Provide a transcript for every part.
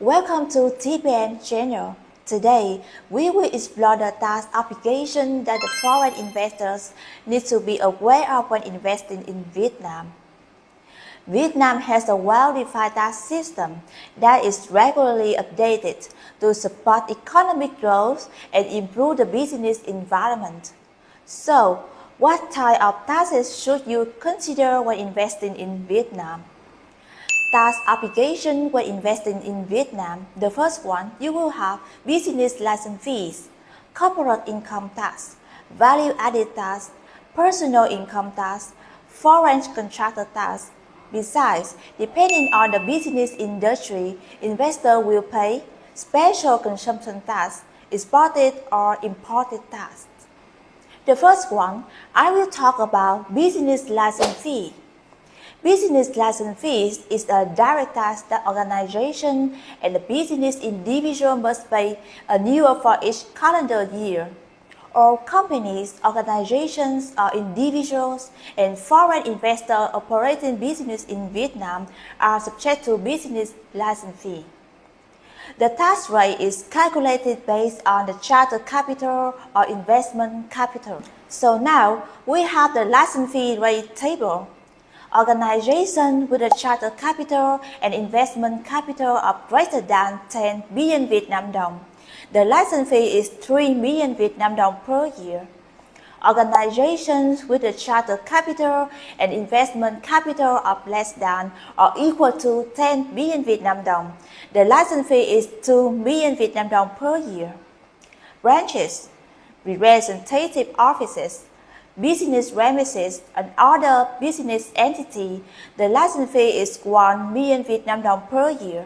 Welcome to TPN channel. Today, we will explore the tax application that the foreign investors need to be aware of when investing in Vietnam. Vietnam has a well-defined tax system that is regularly updated to support economic growth and improve the business environment. So, what type of taxes should you consider when investing in Vietnam? Tax application when investing in Vietnam. The first one, you will have business license fees, corporate income tax, value-added tax, personal income tax, foreign contractor tax. Besides, depending on the business industry, investor will pay special consumption tax, exported or imported tax. The first one, I will talk about business license fee. Business license fees is a direct tax that organization and the business individual must pay annual for each calendar year. All companies, organizations, or individuals and foreign investors operating business in Vietnam are subject to business license fee. The tax rate is calculated based on the charter capital or investment capital. So now we have the license fee rate table. Organizations with a charter capital and investment capital of greater than 10 billion Vietnam dong. The license fee is 3 million Vietnam dong per year. Organizations with a charter capital and investment capital of less than or equal to 10 billion Vietnam dong. The license fee is 2 million Vietnam dong per year. Branches, representative offices, business premises, and other business entity, the license fee is 1 million Vietnam dong per year.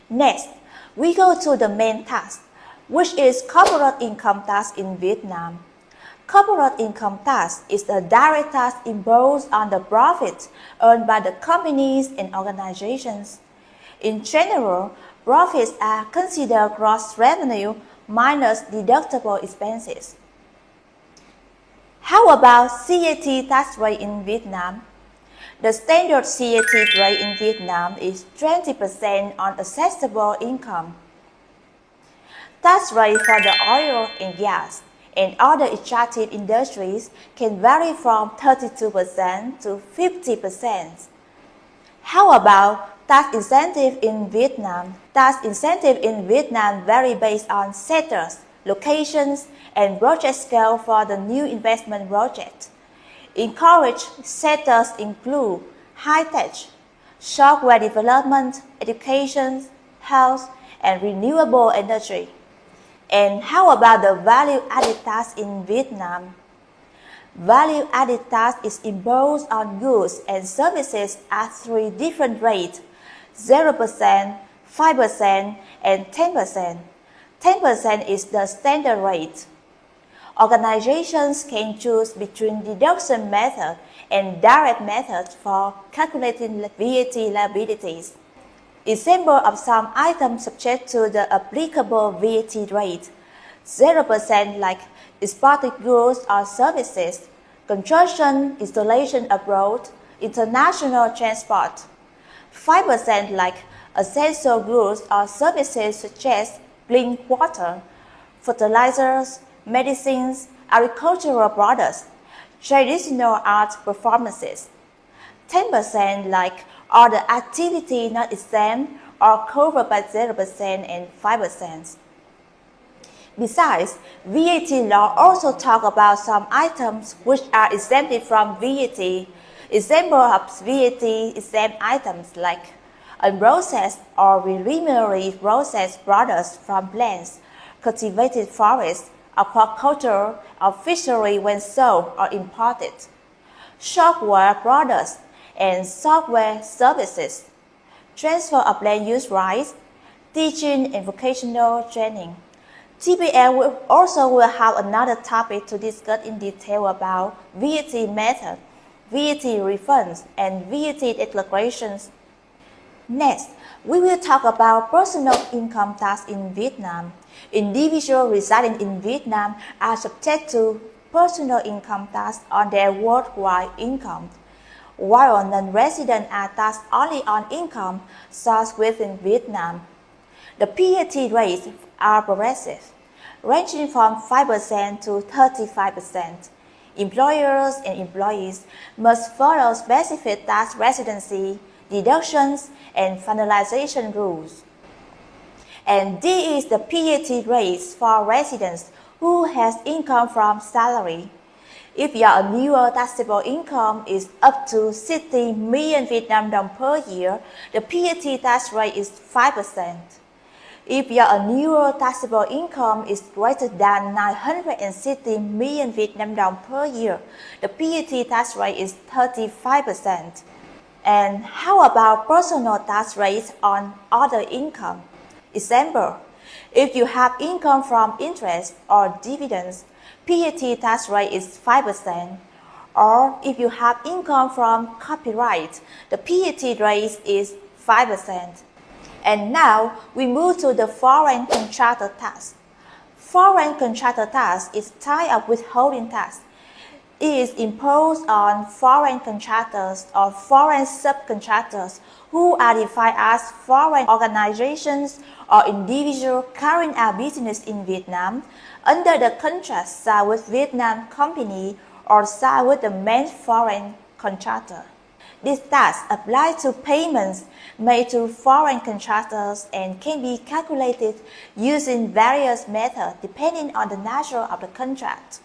Next, we go to the main tax, which is corporate income tax in Vietnam. Corporate income tax is a direct tax imposed on the profits earned by the companies and organizations. In general, profits are considered gross revenue minus deductible expenses. How about CIT tax rate in Vietnam? The standard CIT rate in Vietnam is 20% on assessable income. Tax rate for the oil and gas and other extractive industries can vary from 32% to 50%. How about tax incentive in Vietnam? Tax incentive in Vietnam vary based on sectors, locations, and project scale for the new investment project. Encouraged sectors include high-tech, software development, education, health, and renewable energy. And how about the value-added tax in Vietnam? Value-added tax is imposed on goods and services at 3 different rates: 0%, 5%, and 10%. 10% is the standard rate. Organizations can choose between deduction method and direct method for calculating VAT liabilities. Example of some items subject to the applicable VAT rate: 0% like exported goods or services, construction, installation abroad, international transport. 5% like essential goods or services such as clean water, fertilizers, medicines, agricultural products, traditional art performances. 10% like other activity not exempt or covered by 0% and 5%. Besides, VAT law also talk about some items which are exempted from VAT. Example of VAT exempt items like unprocessed or preliminary processed products from plants, cultivated forests, aquaculture, or fishery when sold or imported, software products and software services, transfer of land use rights, teaching and vocational training. TPN will also have another topic to discuss in detail about VAT method, VAT refunds, and VAT declarations. Next, we will talk about personal income tax in Vietnam. Individuals residing in Vietnam are subject to personal income tax on their worldwide income, while non-residents are taxed only on income sourced within Vietnam. The VAT rates are progressive, ranging from 5% to 35%. Employers and employees must follow specific tax residency, deductions, and finalization rules. And this is the VAT rates for residents who has income from salary. If your annual taxable income is up to 60 million Vietnam dong per year, the VAT tax rate is 5%. If your annual taxable income is greater than 960 million Vietnam dong per year, the VAT tax rate is 35%. And how about personal tax rates on other income? Example, if you have income from interest or dividends, VAT tax rate is 5%. Or if you have income from copyright, the VAT rate is 5%. And now we move to the foreign contractor tax. Foreign contractor tax is a type of withholding tax. It is imposed on foreign contractors or foreign subcontractors who are defined as foreign organizations or individuals carrying out business in Vietnam under the contract signed with Vietnam company or signed with the main foreign contractor. This tax applies to payments made to foreign contractors and can be calculated using various methods depending on the nature of the contract.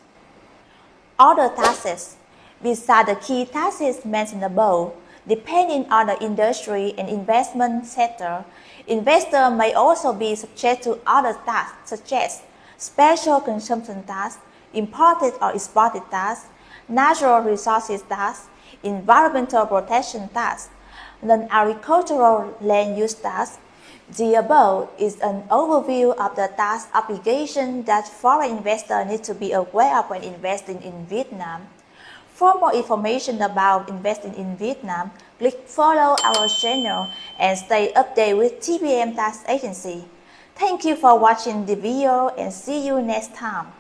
Other taxes, besides the key taxes mentioned above, depending on the industry and investment sector, investors may also be subject to other taxes such as special consumption tax, imported or exported tax, natural resources tax, environmental protection tax, non-agricultural land use tax. The above is an overview of the tax obligation that foreign investors need to be aware of when investing in Vietnam. For more information about investing in Vietnam, click follow our channel and stay updated with TBM Tax Agency. Thank you for watching the video and see you next time.